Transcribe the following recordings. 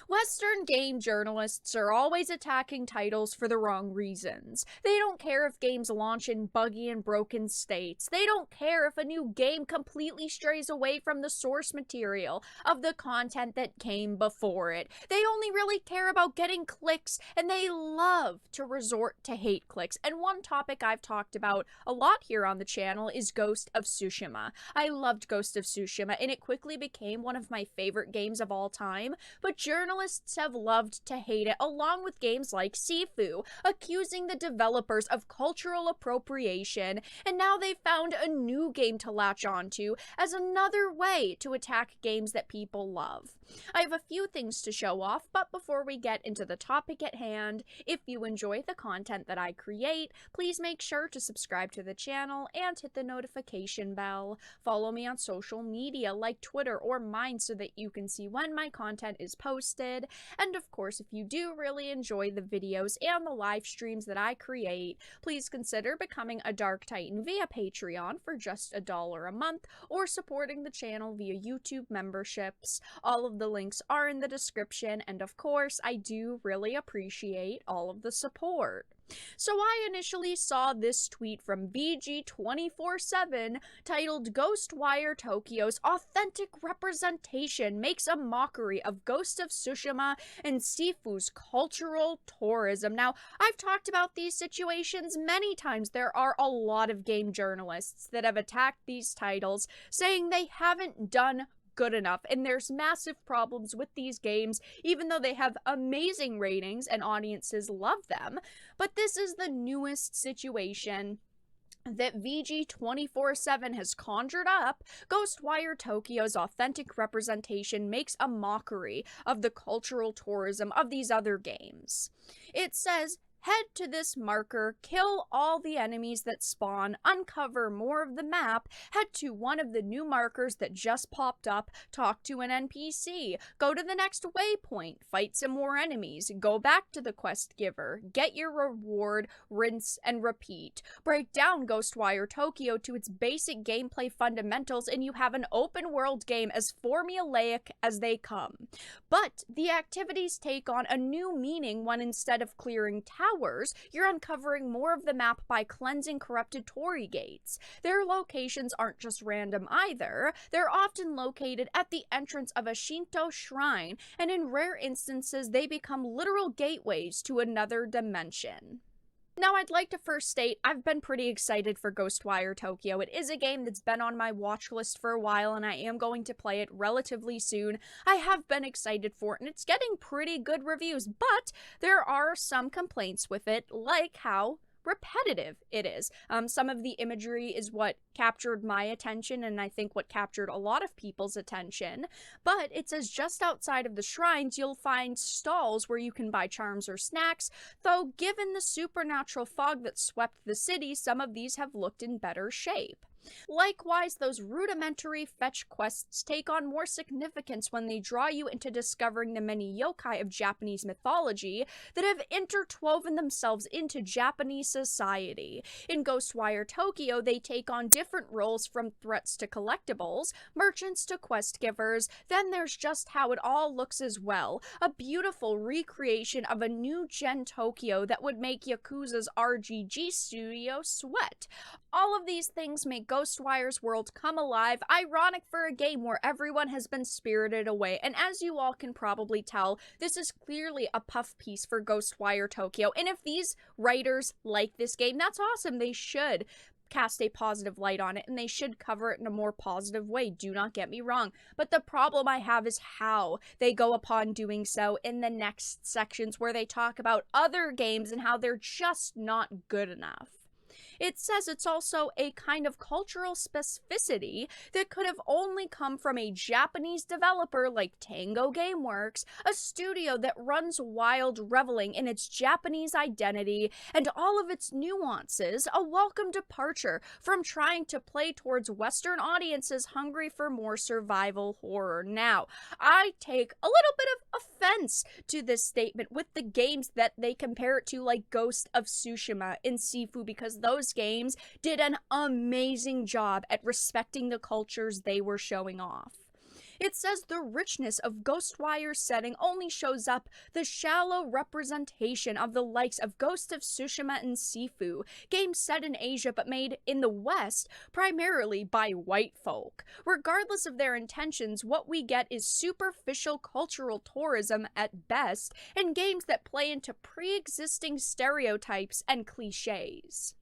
Western game journalists are always attacking titles for the wrong reasons. They don't care if games launch in buggy and broken states. They don't care if a new game completely strays away from the source material of the content that came before it. They only really care about getting clicks, and they love to resort to hate clicks. And one topic I've talked about a lot here on the channel is Ghost of Tsushima. I loved Ghost of Tsushima, and it quickly became one of my favorite games of all time, but journalists have loved to hate it, along with games like Sifu, accusing the developers of cultural appropriation, and now they've found a new game to latch onto as another way to attack games that people love. I have a few things to show off, but before we get into the topic at hand, if you enjoy the content that I create, please make sure to subscribe to the channel and hit the notification bell. Follow me on social media like Twitter or mine so that you can see when my content is posted. And of course, if you do really enjoy the videos and the live streams that I create, please consider becoming a Dark Titan via Patreon for just $1 a month, or supporting the channel via YouTube memberships. All of the links are in the description, and of course, I do really appreciate all of the support. So I initially saw this tweet from VG247 titled "Ghostwire Tokyo's authentic representation makes a mockery of Ghost of Tsushima and Sifu's cultural tourism." Now, I've talked about these situations many times. There are a lot of game journalists that have attacked these titles, saying they haven't done good enough, and there's massive problems with these games, even though they have amazing ratings and audiences love them. But this is the newest situation that VG247 has conjured up. Ghostwire Tokyo's authentic representation makes a mockery of the cultural tourism of these other games. It says, "Head to this marker, kill all the enemies that spawn, uncover more of the map, head to one of the new markers that just popped up, talk to an NPC, go to the next waypoint, fight some more enemies, go back to the quest giver, get your reward, rinse and repeat. Break down Ghostwire Tokyo to its basic gameplay fundamentals, and you have an open world game as formulaic as they come. But the activities take on a new meaning when, instead of clearing towers, you're uncovering more of the map by cleansing corrupted torii gates. Their locations aren't just random either. They're often located at the entrance of a Shinto shrine, and in rare instances, they become literal gateways to another dimension." Now, I'd like to first state I've been pretty excited for Ghostwire Tokyo. It is a game that's been on my watch list for a while, and I am going to play it relatively soon. I have been excited for it, and it's getting pretty good reviews, but there are some complaints with it, like how repetitive it is. Some of the imagery is what captured my attention, and I think what captured a lot of people's attention. But it says just outside of the shrines, you'll find stalls where you can buy charms or snacks, though given the supernatural fog that swept the city, some of these have looked in better shape. Likewise, those rudimentary fetch quests take on more significance when they draw you into discovering the many yokai of Japanese mythology that have interwoven themselves into Japanese society. In Ghostwire Tokyo, they take on different roles, from threats to collectibles, merchants to quest givers. Then there's just how it all looks as well. A beautiful recreation of a new-gen Tokyo that would make Yakuza's RGG studio sweat. All of these things make Ghostwire's world come alive, ironic for a game where everyone has been spirited away. And as you all can probably tell, this is clearly a puff piece for Ghostwire Tokyo. And if these writers like this game, that's awesome. They should cast a positive light on it, and they should cover it in a more positive way. Do not get me wrong. But the problem I have is how they go upon doing so in the next sections, where they talk about other games and how they're just not good enough. It says it's also a kind of cultural specificity that could have only come from a Japanese developer like Tango Gameworks, a studio that runs wild, reveling in its Japanese identity and all of its nuances, a welcome departure from trying to play towards Western audiences hungry for more survival horror. Now, I take a little bit of offense to this statement with the games that they compare it to, like Ghost of Tsushima and Sifu, because those games did an amazing job at respecting the cultures they were showing off. It says the richness of Ghostwire's setting only shows up the shallow representation of the likes of Ghost of Tsushima and Sifu, games set in Asia but made in the West primarily by white folk. Regardless of their intentions, what we get is superficial cultural tourism at best, and games that play into pre-existing stereotypes and cliches.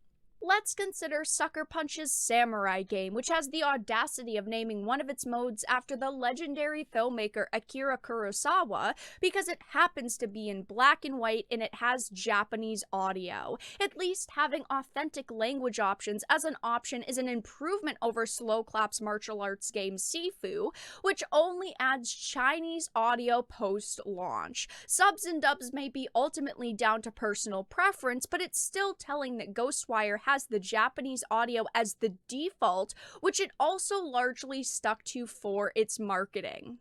Let's consider Sucker Punch's Samurai game, which has the audacity of naming one of its modes after the legendary filmmaker Akira Kurosawa because it happens to be in black and white and it has Japanese audio. At least having authentic language options as an option is an improvement over Slow Clap's martial arts game Sifu, which only adds Chinese audio post-launch. Subs and dubs may be ultimately down to personal preference, but it's still telling that Ghostwire has the Japanese audio as the default, which it also largely stuck to for its marketing.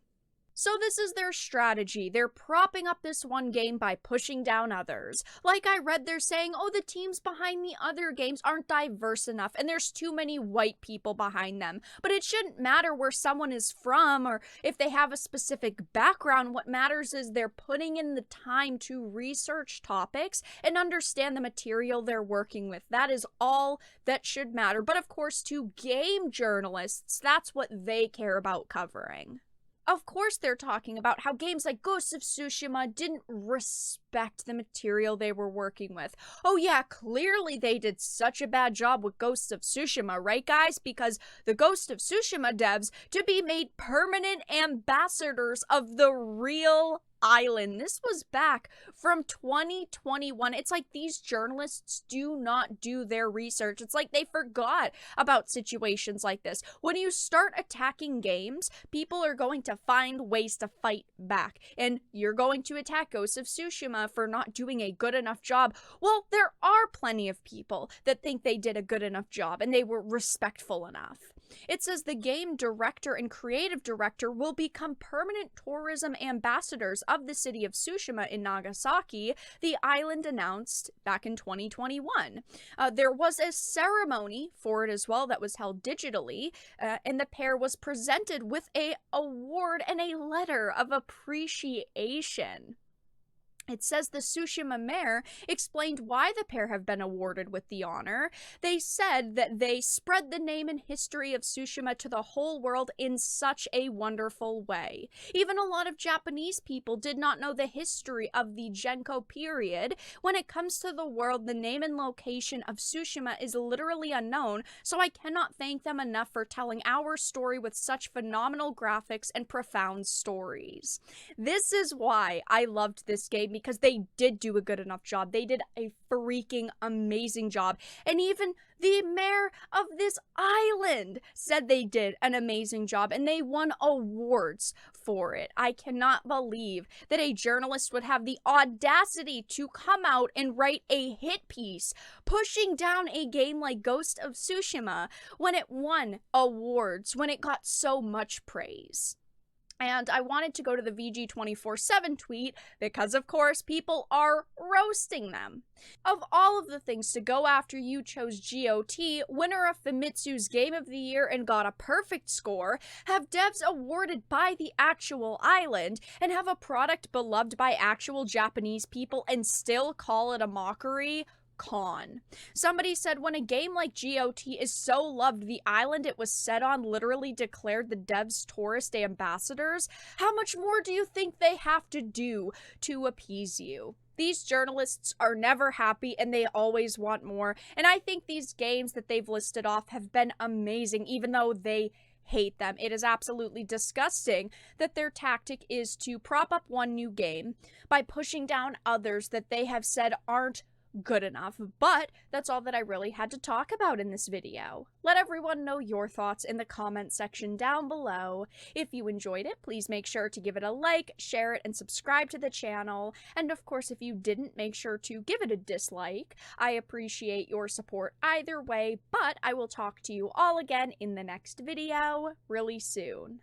So this is their strategy. They're propping up this one game by pushing down others. Like I read, they're saying, oh, the teams behind the other games aren't diverse enough and there's too many white people behind them. But it shouldn't matter where someone is from or if they have a specific background. What matters is they're putting in the time to research topics and understand the material they're working with. That is all that should matter. But of course, to game journalists, that's what they care about covering. Of course they're talking about how games like Ghost of Tsushima didn't respect the material they were working with. Oh yeah, clearly they did such a bad job with Ghost of Tsushima, right guys? Because the Ghost of Tsushima devs to be made permanent ambassadors of the real island. This was back from 2021. It's like these journalists do not do their research. It's like they forgot about situations like this. When you start attacking games, people are going to find ways to fight back. And you're going to attack Ghost of Tsushima for not doing a good enough job. Well, there are plenty of people that think they did a good enough job and they were respectful enough. It says the game director and creative director will become permanent tourism ambassadors of the city of Tsushima in Nagasaki, the island announced back in 2021. There was a ceremony for it as well that was held digitally, and the pair was presented with an award and a letter of appreciation. It says the Tsushima mayor explained why the pair have been awarded with the honor. They said that they spread the name and history of Tsushima to the whole world in such a wonderful way. Even a lot of Japanese people did not know the history of the Genko period. When it comes to the world, the name and location of Tsushima is literally unknown, so I cannot thank them enough for telling our story with such phenomenal graphics and profound stories. This is why I loved this game, because they did do a good enough job. They did a freaking amazing job. And even the mayor of this island said they did an amazing job, and they won awards for it. I cannot believe that a journalist would have the audacity to come out and write a hit piece pushing down a game like Ghost of Tsushima when it won awards, when it got so much praise. And I wanted to go to the VG247 tweet because, of course, people are roasting them. Of all of the things to go after, you chose GOT, winner of Famitsu's Game of the Year and got a perfect score, have devs awarded by the actual island, and have a product beloved by actual Japanese people and still call it a mockery? Con. Somebody said when a game like GOT is so loved, the island it was set on literally declared the devs tourist ambassadors. How much more do you think they have to do to appease you? These journalists are never happy and they always want more. And I think these games that they've listed off have been amazing, even though they hate them. It is absolutely disgusting that their tactic is to prop up one new game by pushing down others that they have said aren't good enough. But that's all that I really had to talk about in this video. Let everyone know your thoughts in the comment section down below. If you enjoyed it, please make sure to give it a like, share it, and subscribe to the channel. And of course, if you didn't, make sure to give it a dislike. I appreciate your support either way, but I will talk to you all again in the next video really soon.